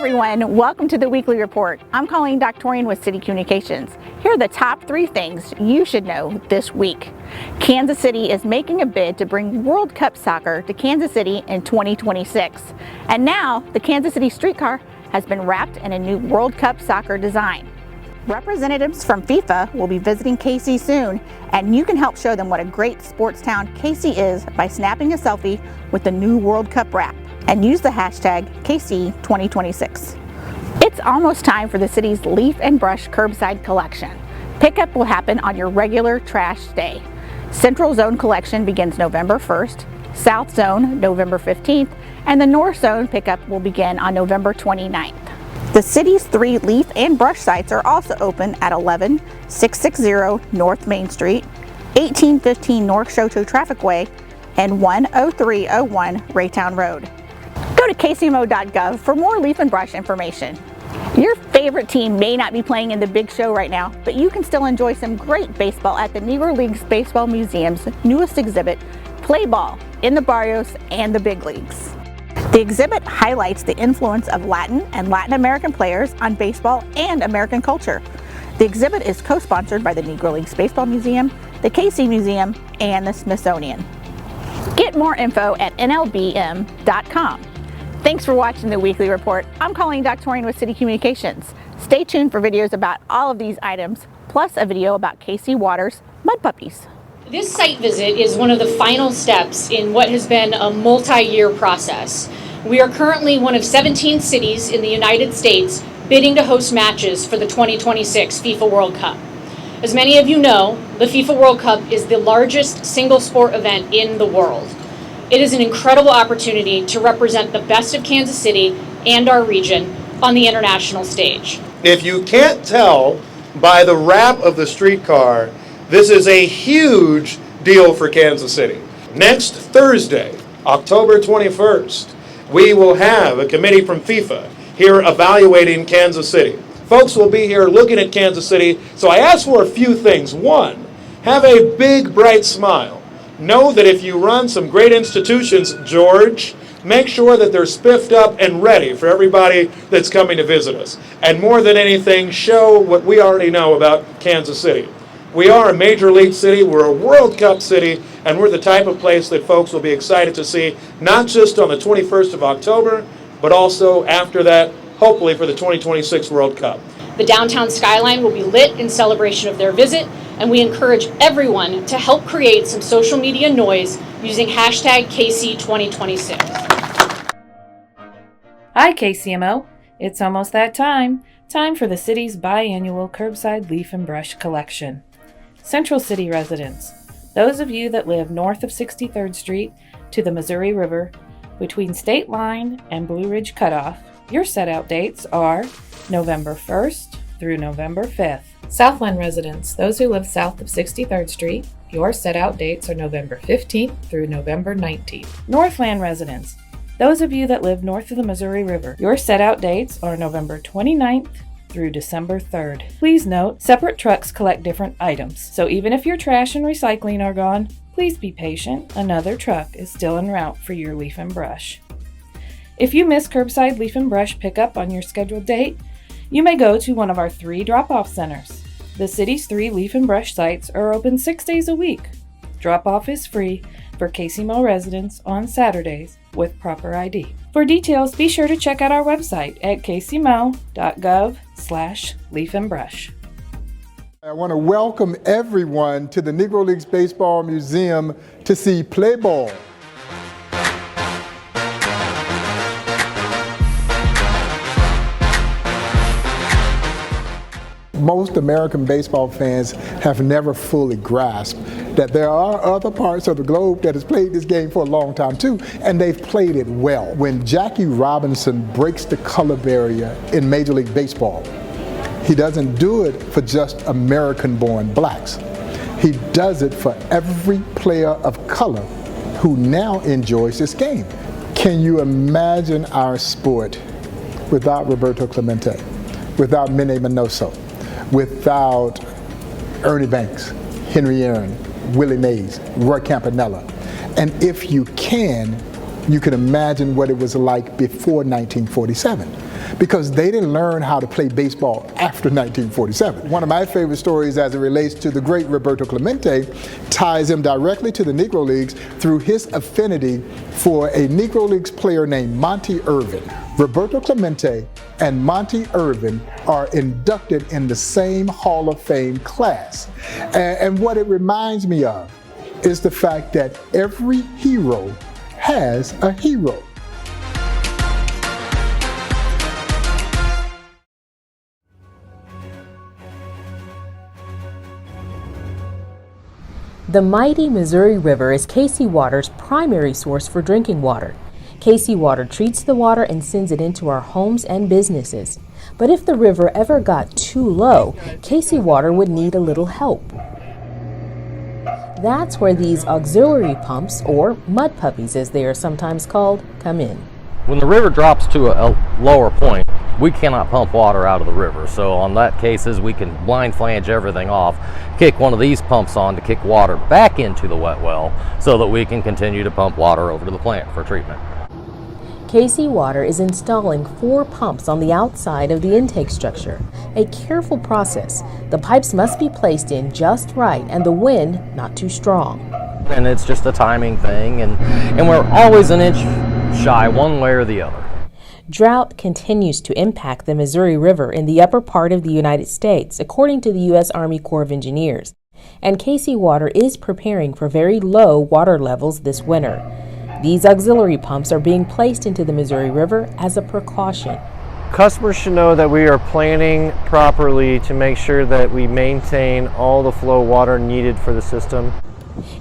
everyone, welcome to the weekly report. I'm Colleen Doctorian with City Communications. Here are the top 3 things you should know this week. Kansas City is making a bid to bring World Cup soccer to Kansas City in 2026. And now the Kansas City Streetcar has been wrapped in a new World Cup soccer design. Representatives from FIFA will be visiting KC soon, and you can help show them what a great sports town KC is by snapping a selfie with the new World Cup wrap and use the hashtag KC2026. It's almost time for the city's Leaf and Brush Curbside collection. Pickup will happen on your regular trash day. Central Zone collection begins November 1st, South Zone November 15th, and the North Zone pickup will begin on November 29th. The city's 3 leaf and brush sites are also open at 11660 North Main Street, 1815 North Shoto Traffic Way, and 10301 Raytown Road. Go to kcmo.gov for more leaf and brush information. Your favorite team may not be playing in the big show right now, but you can still enjoy some great baseball at the Negro Leagues Baseball Museum's newest exhibit, Pleibol, in the barrios and the big leagues. The exhibit highlights the influence of Latin and Latin American players on baseball and American culture. The exhibit is co-sponsored by the Negro Leagues Baseball Museum, the KC Museum, and the Smithsonian. Get more info at nlbm.com. Thanks for watching the weekly report. I'm Colleen Doctorian with City Communications. Stay tuned for videos about all of these items, plus a video about KC Water's mud puppies. This site visit is one of the final steps in what has been a multi-year process. We are currently one of 17 cities in the United States bidding to host matches for the 2026 FIFA World Cup. As many of you know, the FIFA World Cup is the largest single sport event in the world. It is an incredible opportunity to represent the best of Kansas City and our region on the international stage. If you can't tell by the wrap of the streetcar, this is a huge deal for Kansas City. Next Thursday, October 21st, we will have a committee from FIFA here evaluating Kansas City. Folks will be here looking at Kansas City, so I ask for a few things. 1, have a big, bright smile. Know that if you run some great institutions, George, make sure that they're spiffed up and ready for everybody that's coming to visit us. And more than anything, show what we already know about Kansas City. We are a major league city, we're a World Cup city, and we're the type of place that folks will be excited to see, not just on the 21st of October, but also after that, hopefully for the 2026 World Cup. The downtown skyline will be lit in celebration of their visit, and we encourage everyone to help create some social media noise using hashtag KC2026. Hi KCMO, it's almost that time. Time for the city's biannual Curbside Leaf and Brush collection. Central City residents, those of you that live north of 63rd Street to the Missouri River, between State Line and Blue Ridge Cutoff, your set-out dates are November 1st through November 5th. Southland residents, those who live south of 63rd Street, your set-out dates are November 15th through November 19th. Northland residents, those of you that live north of the Missouri River, your set-out dates are November 29th through December 3rd. Please note, separate trucks collect different items, so even if your trash and recycling are gone, please be patient. Another truck is still en route for your leaf and brush. If you miss curbside leaf and brush pickup on your scheduled date, you may go to one of our 3 drop-off centers. The city's 3 leaf and brush sites are open 6 days a week. Drop-off is free for KCMO residents on Saturdays with proper ID. For details, be sure to check out our website at kcmo.gov/leafandbrush. I want to welcome everyone to the Negro Leagues Baseball Museum to see Pleibol. Most American baseball fans have never fully grasped that there are other parts of the globe that has played this game for a long time too, and they've played it well. When Jackie Robinson breaks the color barrier in Major League Baseball, he doesn't do it for just American-born blacks. He does it for every player of color who now enjoys this game. Can you imagine our sport without Roberto Clemente, without Minnie Minoso, without Ernie Banks, Henry Aaron, Willie Mays, Roy Campanella? And if you can imagine what it was like before 1947. because they didn't learn how to play baseball after 1947. One of my favorite stories as it relates to the great Roberto Clemente ties him directly to the Negro Leagues through his affinity for a Negro Leagues player named Monty Irvin. Roberto Clemente and Monty Irvin are inducted in the same Hall of Fame class. And what it reminds me of is the fact that every hero has a hero. The mighty Missouri River is KC Water's primary source for drinking water. KC Water treats the water and sends it into our homes and businesses. But if the river ever got too low, KC Water would need a little help. That's where these auxiliary pumps, or mud puppies as they are sometimes called, come in. When the river drops to a lower point, we cannot pump water out of the river. So on that cases, we can blind flange everything off, kick one of these pumps on to kick water back into the wet well so that we can continue to pump water over to the plant for treatment. KC Water is installing 4 pumps on the outside of the intake structure. A careful process. The pipes must be placed in just right and the wind not too strong. And it's just a timing thing, and we're always an inch shy one way or the other. Drought continues to impact the Missouri River in the upper part of the United States, according to the U.S. Army Corps of Engineers. And KC Water is preparing for very low water levels this winter. These auxiliary pumps are being placed into the Missouri River as a precaution. Customers should know that we are planning properly to make sure that we maintain all the flow water needed for the system.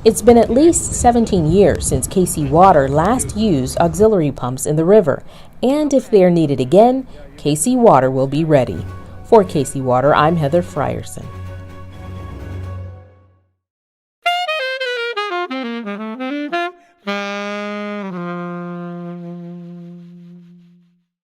It's been at least 17 years since KC Water last used auxiliary pumps in the river, and if they are needed again, KC Water will be ready. For KC Water, I'm Heather Frierson.